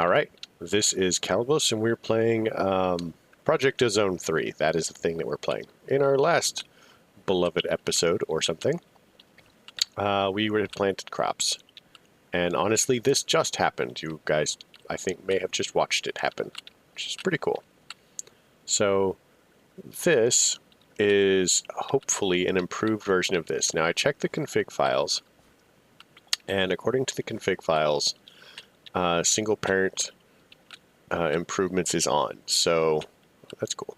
All right, this is Calibos, and we're playing Project Ozone 3. That is the thing that we're playing. In our last beloved episode or something, we had planted crops. And honestly, this just happened. You guys, I think, may have just watched it happen, which is pretty cool. So this is hopefully an improved version of this. Now, I checked the config files, and according to the config files, single parent improvements is on, so that's cool.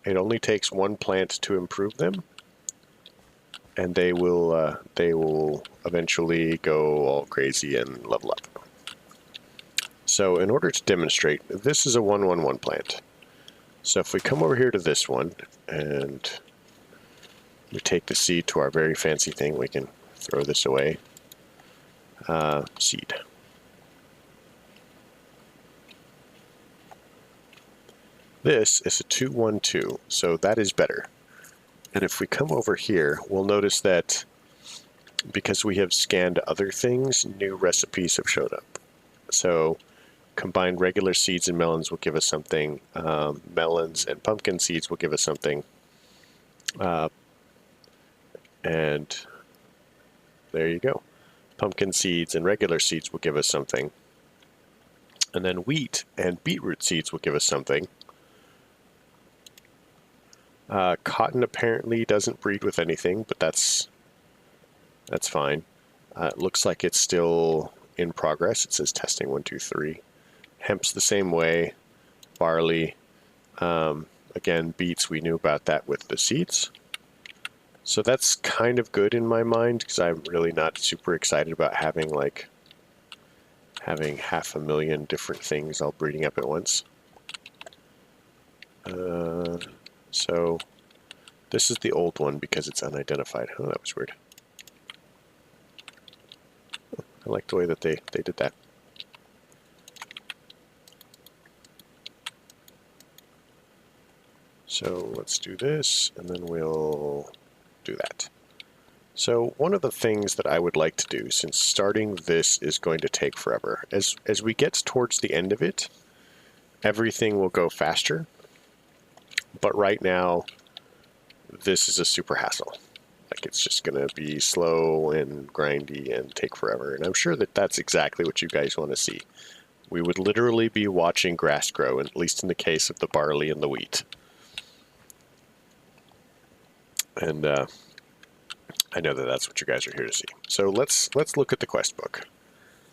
It only takes one plant to improve them, and they will eventually go all crazy and level up. So in order to demonstrate, this is a 111 plant. So if we come over here to this one and we take the seed to our very fancy thing, we can throw this away. Seed. This is a 212, so that is better. And if we come over here, we'll notice that because we have scanned other things, new recipes have showed up. So combined regular seeds and melons will give us something. Melons and pumpkin seeds will give us something. And there you go. Pumpkin seeds and regular seeds will give us something. And then wheat and beetroot seeds will give us something. Cotton apparently doesn't breed with anything, but that's fine. It looks like it's still in progress. It says testing 1, 2, 3. Hemp's the same way. Barley. Again, beets, we knew about that with the seeds. So that's kind of good in my mind, because I'm really not super excited about having 500,000 different things all breeding up at once. So this is the old one because it's unidentified. Oh, that was weird. I like the way that they did that. So let's do this, and then we'll do that. So one of the things that I would like to do, since starting this is going to take forever, as we get towards the end of it, everything will go faster. But right now, this is a super hassle. Like, it's just going to be slow and grindy and take forever. And I'm sure that that's exactly what you guys want to see. We would literally be watching grass grow, at least in the case of the barley and the wheat. And I know that that's what you guys are here to see. So let's look at the quest book.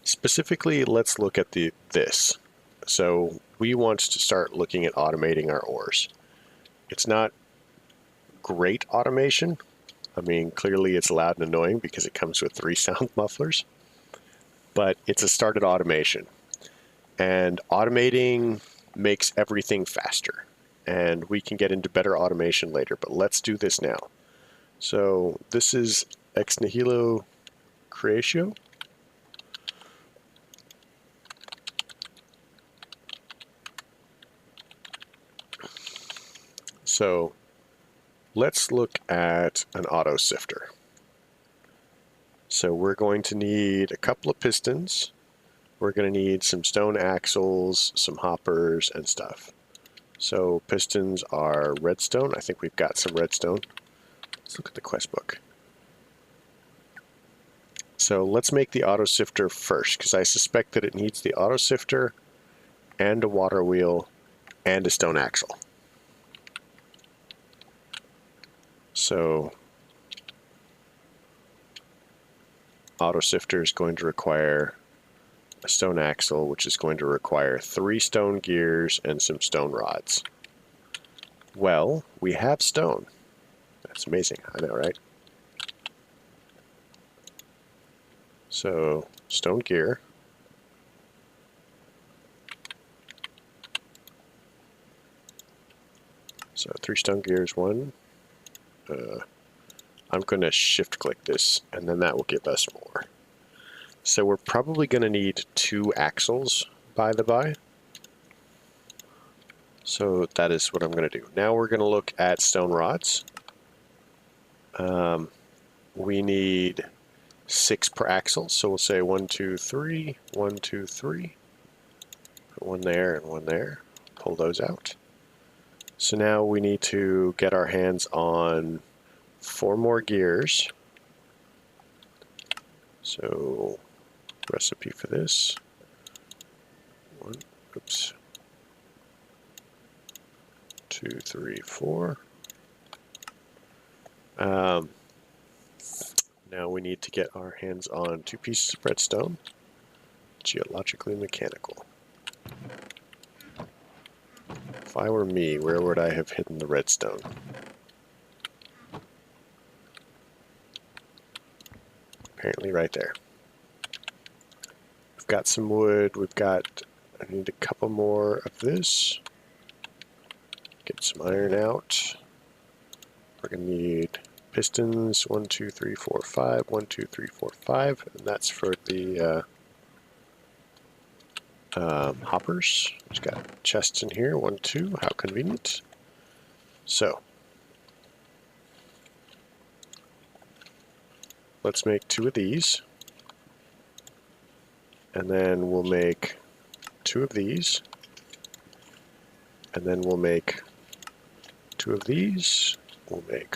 Specifically, let's look at this. So we want to start looking at automating our ores. It's not great automation. I mean, clearly it's loud and annoying because it comes with 3 sound mufflers. But it's a started automation. And automating makes everything faster. And we can get into better automation later, but let's do this now. So this is ex nihilo creatio. So let's look at an auto sifter. So we're going to need a couple of pistons. We're going to need some stone axles, some hoppers, and stuff. So pistons are redstone. I think we've got some redstone. Let's look at the quest book. So let's make the auto sifter first, because I suspect that it needs the auto sifter and a water wheel and a stone axle. So auto sifter is going to require a stone axle, which is going to require 3 stone gears and some stone rods. Well, we have stone. That's amazing, I know, right? So stone gear. So 3 stone gears, 1. I'm going to shift click this, and then that will give us more. So we're probably going to need 2 axles, by the by. So that is what I'm going to do. Now we're going to look at stone rods. We need 6 per axle. So we'll say 1, 2, 3, 1, 2, 3. Put one there and one there. Pull those out. So now we need to get our hands on 4 more gears. So recipe for this. 1, oops. 2, 3, 4. Now we need to get our hands on 2 pieces of redstone, geologically mechanical. If I were me, where would I have hidden the redstone? Apparently right there. We've got some wood, I need a couple more of this. Get some iron out. We're going to need pistons, 1, 2, 3, 4, 5, 1, 2, 3, 4, 5, and that's for the hoppers. We've got chests in here, 1, 2, how convenient. So, let's make 2 of these, and then we'll make 2 of these, and then we'll make 2 of these, we'll make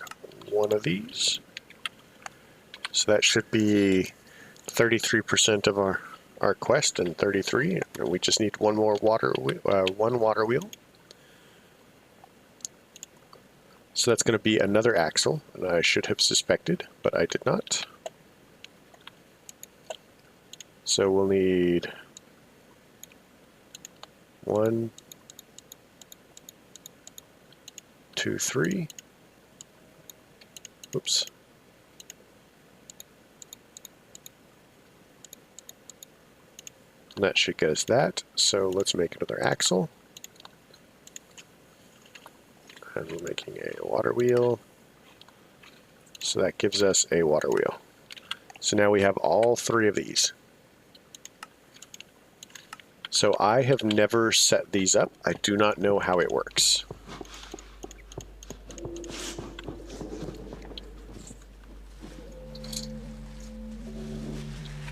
1 of these. So that should be 33% of our quest, and 33. And we just need one more water wheel. So that's going to be another axle, and I should have suspected, but I did not. So we'll need 1, 2, 3. Oops. And that should get us that. So let's make another axle. And we're making a water wheel. So that gives us a water wheel. So now we have all 3 of these. So I have never set these up. I do not know how it works.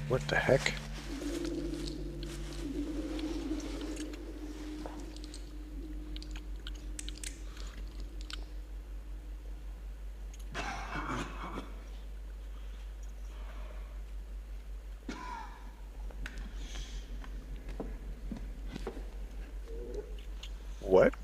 What the heck? What?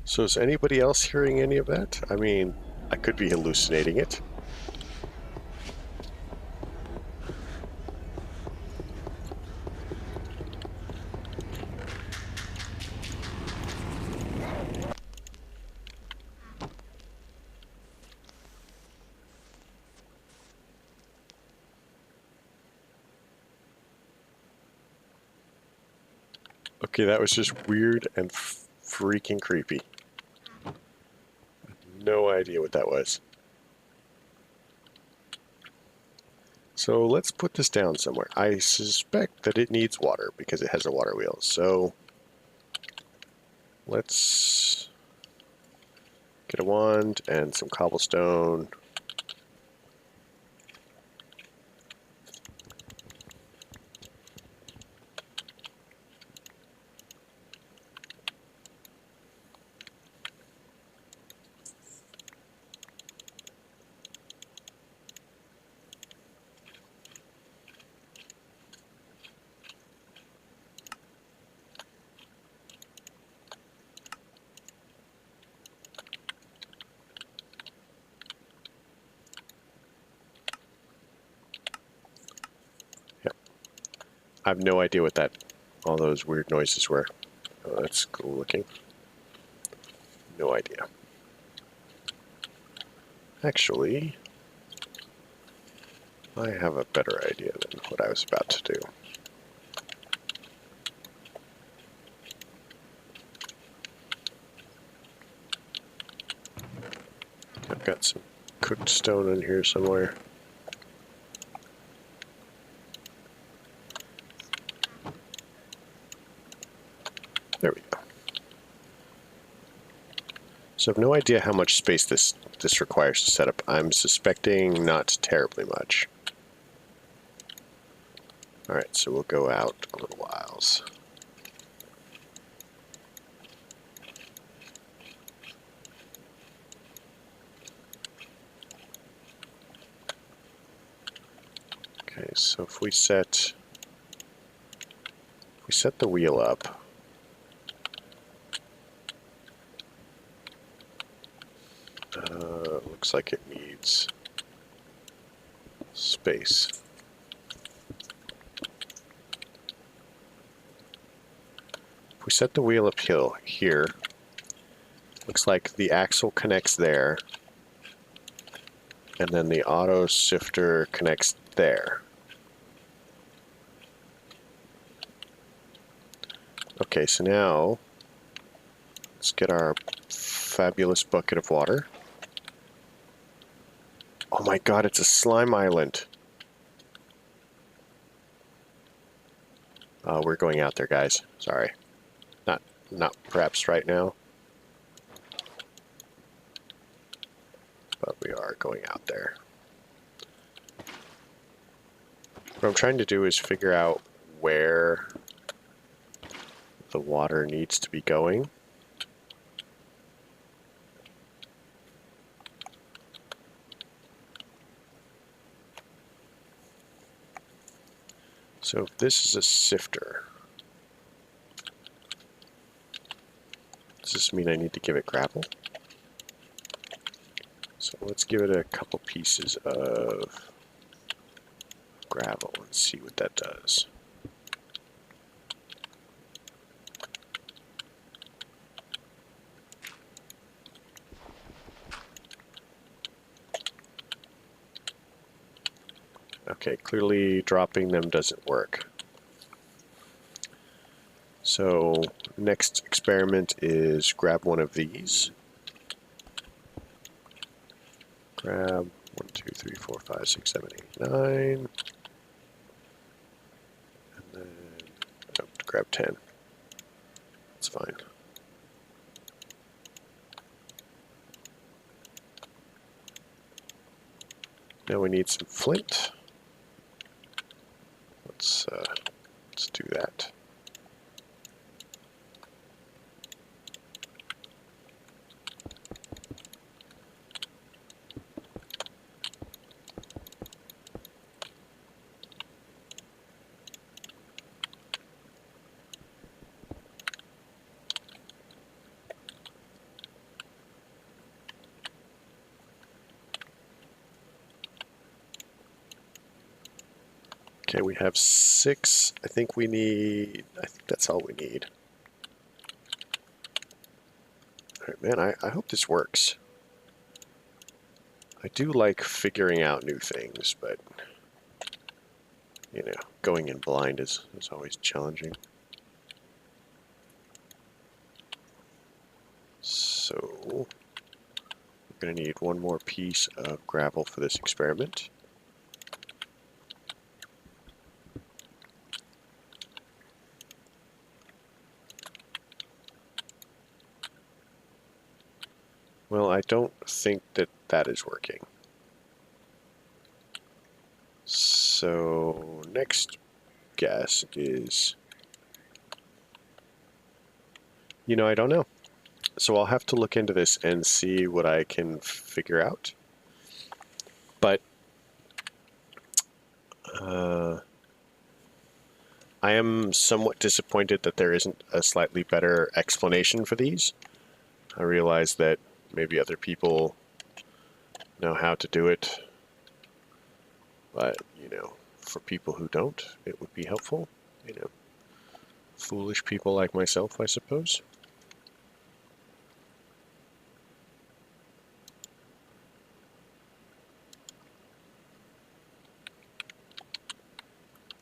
So is anybody else hearing any of that? I mean, I could be hallucinating it. Okay, that was just weird and freaking creepy. No idea what that was. So let's put this down somewhere. I suspect that it needs water because it has a water wheel. So let's get a wand and some cobblestone. I have no idea what all those weird noises were. Oh, that's cool looking. No idea. Actually, I have a better idea than what I was about to do. I've got some cooked stone in here somewhere. There we go. So I have no idea how much space this requires to set up. I'm suspecting not terribly much. Alright, so we'll go out a little whiles. Okay, so if we set the wheel up, looks like it needs space. If we set the wheel up here, looks like the axle connects there, and then the auto sifter connects there. Okay, so now let's get our fabulous bucket of water. Oh my god, it's a slime island. We're going out there, guys. Sorry. Not perhaps right now. But we are going out there. What I'm trying to do is figure out where the water needs to be going. So if this is a sifter, does this mean I need to give it gravel? So let's give it a couple pieces of gravel and see what that does. Okay, clearly dropping them doesn't work. So next experiment is grab one of these. Grab 1, 2, 3, 4, 5, 6, 7, 8, 9. And then grab 10. That's fine. Now we need some flint. Let's do that. Okay, we have 6. I think that's all we need. Alright, man, I hope this works. I do like figuring out new things, but, you know, going in blind is always challenging. So, we're going to need one more piece of gravel for this experiment. Well, I don't think that is working. So, next guess is, you know, I don't know. So I'll have to look into this and see what I can figure out. But I am somewhat disappointed that there isn't a slightly better explanation for these. I realize that maybe other people know how to do it, but, you know, for people who don't, it would be helpful. You know, foolish people like myself, I suppose.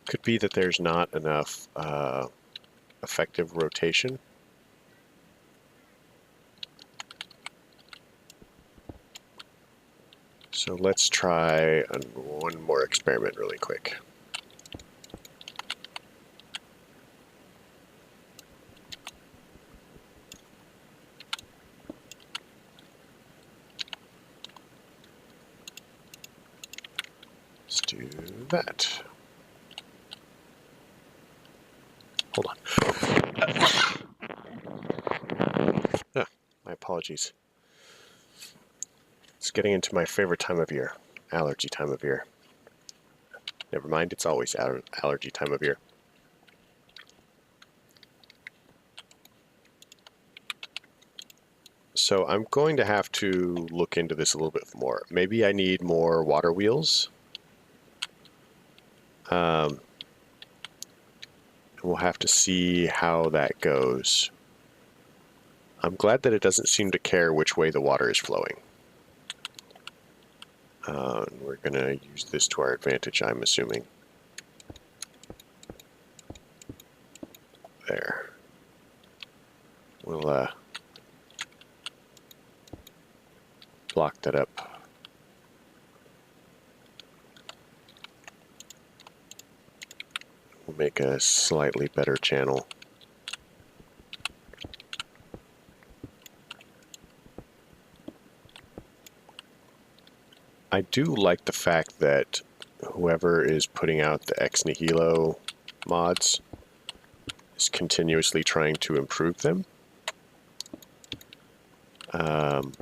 Could be that there's not enough effective rotation. So let's try one more experiment really quick. that. Hold on. Ah, my apologies. It's getting into my favorite time of year, allergy time of year. Never mind, it's always allergy time of year. So I'm going to have to look into this a little bit more. Maybe I need more water wheels. We'll have to see how that goes. I'm glad that it doesn't seem to care which way the water is flowing. We're going to use this to our advantage, I'm assuming. There. We'll block that up. We'll make a slightly better channel. I do like the fact that whoever is putting out the Ex Nihilo mods is continuously trying to improve them. And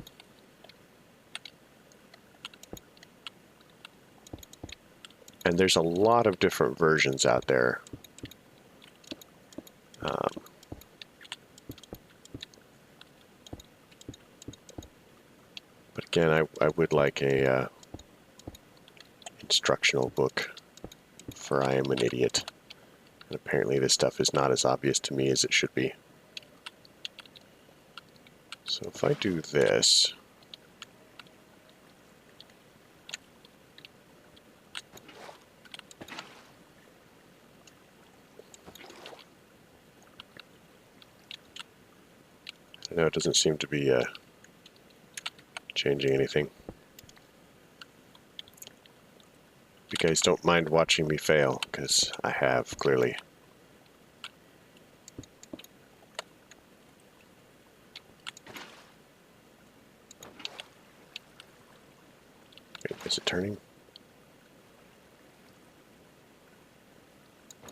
there's a lot of different versions out there. But again, I would like a instructional book for I Am an Idiot. And apparently this stuff is not as obvious to me as it should be. So if I do this, I know it doesn't seem to be changing anything. You guys don't mind watching me fail, because I have, clearly. Wait, is it turning?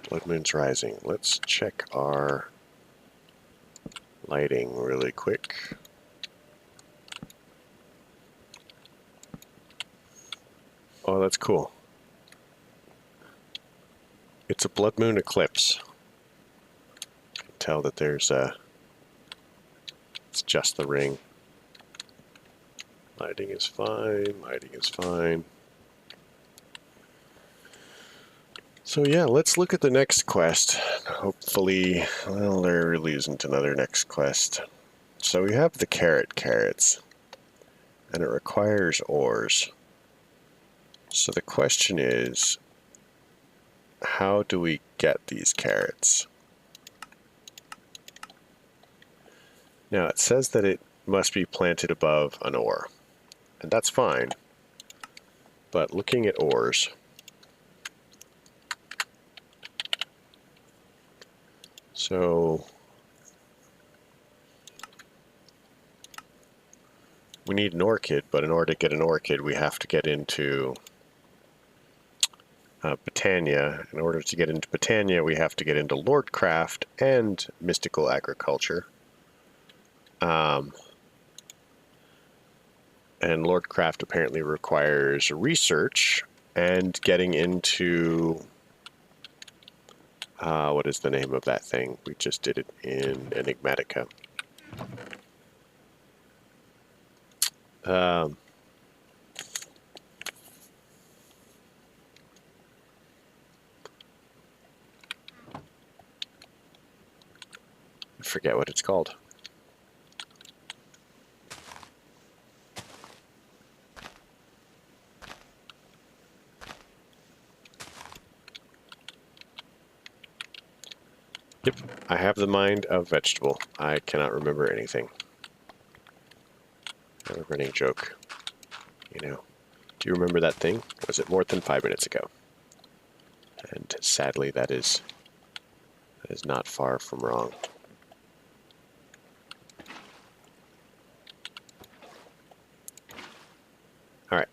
Blood Moon's rising. Let's check our lighting really quick. Oh, that's cool. It's a blood moon eclipse. You can tell that there's it's just the ring. Lighting is fine, lighting is fine. So yeah, let's look at the next quest. Hopefully, well, there really isn't another next quest. So we have the carrots, and it requires ores. So the question is, how do we get these carrots? Now it says that it must be planted above an ore, and that's fine. But looking at ores, so we need an orchid, but in order to get an orchid, we have to get into Botania. In order to get into Botania, we have to get into Lordcraft and Mystical Agriculture. And Lordcraft apparently requires research and getting into what is the name of that thing? We just did it in Enigmatica. I forget what it's called. Yep, I have the mind of vegetable. I cannot remember anything. A running joke. You know, do you remember that thing? Was it more than 5 minutes ago? And sadly, that is not far from wrong. All right.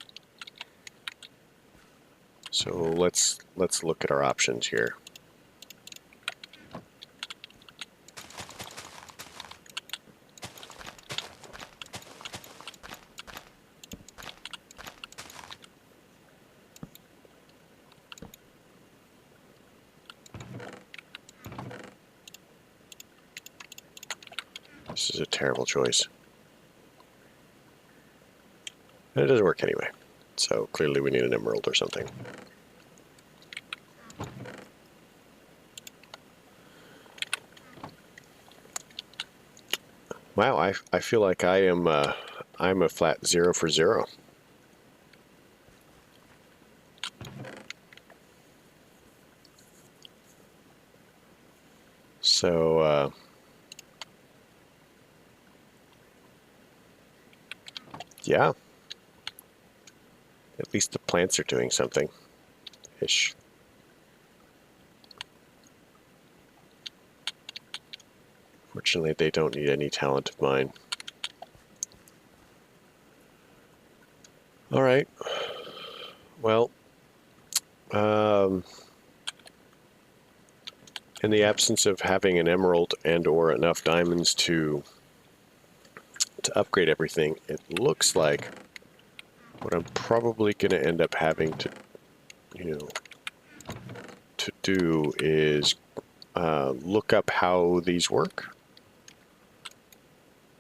So let's look at our options here. This is a terrible choice. And it doesn't work anyway. So clearly we need an emerald or something. Wow, I feel like I'm a flat 0 for 0. So yeah. At least the plants are doing something ish. Fortunately, they don't need any talent of mine. All right. Well, in the absence of having an emerald and or enough diamonds to upgrade everything, it looks like what I'm probably going to end up having to, to do is look up how these work.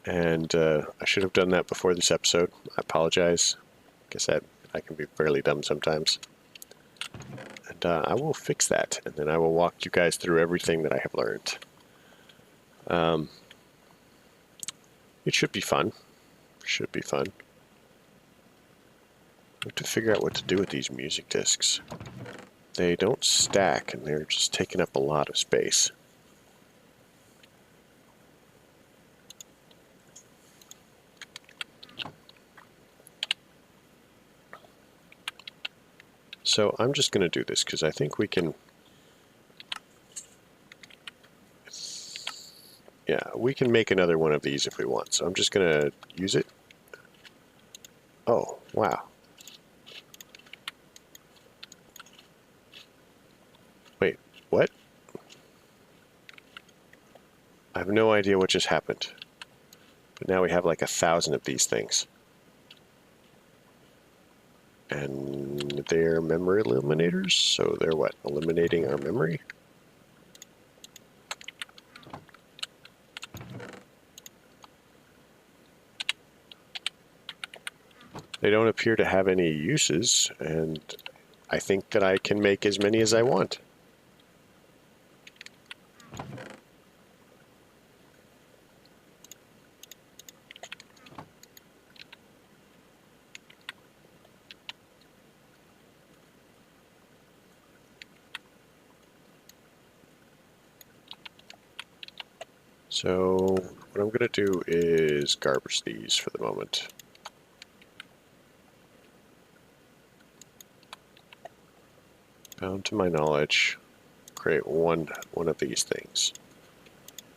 And I should have done that before this episode. I apologize. Guess I can be fairly dumb sometimes. And I will fix that, and then I will walk you guys through everything that I have learned. It should be fun. Should be fun. I have to figure out what to do with these music discs. They don't stack, and they're just taking up a lot of space. So I'm just going to do this because I think we can... Yeah, we can make another one of these if we want. So I'm just going to use it. Oh, wow. Wait, what? I have no idea what just happened. But now we have like 1,000 of these things. And they're memory eliminators, so they're what? Eliminating our memory? They don't appear to have any uses, and I think that I can make as many as I want. So what I'm going to do is garbage these for the moment. Bound to my knowledge, create one of these things.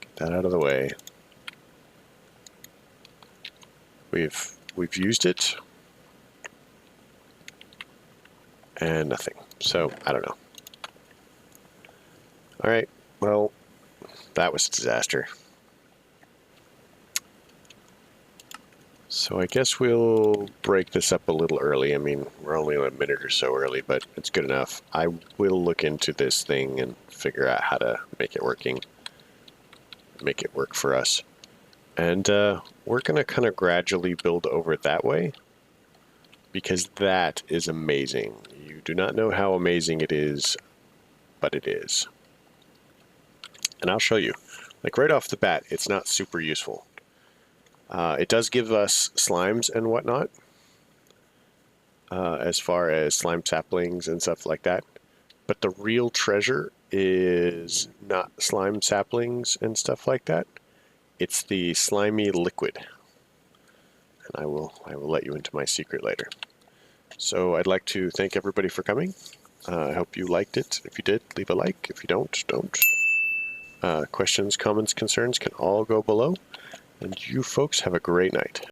Get that out of the way. We've used it, and nothing. So I don't know. All right. Well, that was a disaster. So I guess we'll break this up a little early. I mean, we're only a minute or so early, but it's good enough. I will look into this thing and figure out how to make it work for us. And we're going to kind of gradually build over it that way, because that is amazing. You do not know how amazing it is, but it is. And I'll show you. Like right off the bat, it's not super useful. It does give us slimes and whatnot, as far as slime saplings and stuff like that. But the real treasure is not slime saplings and stuff like that. It's the slimy liquid. And I will let you into my secret later. So I'd like to thank everybody for coming. I hope you liked it. If you did, leave a like. If you don't. Questions, comments, concerns can all go below. And you folks have a great night.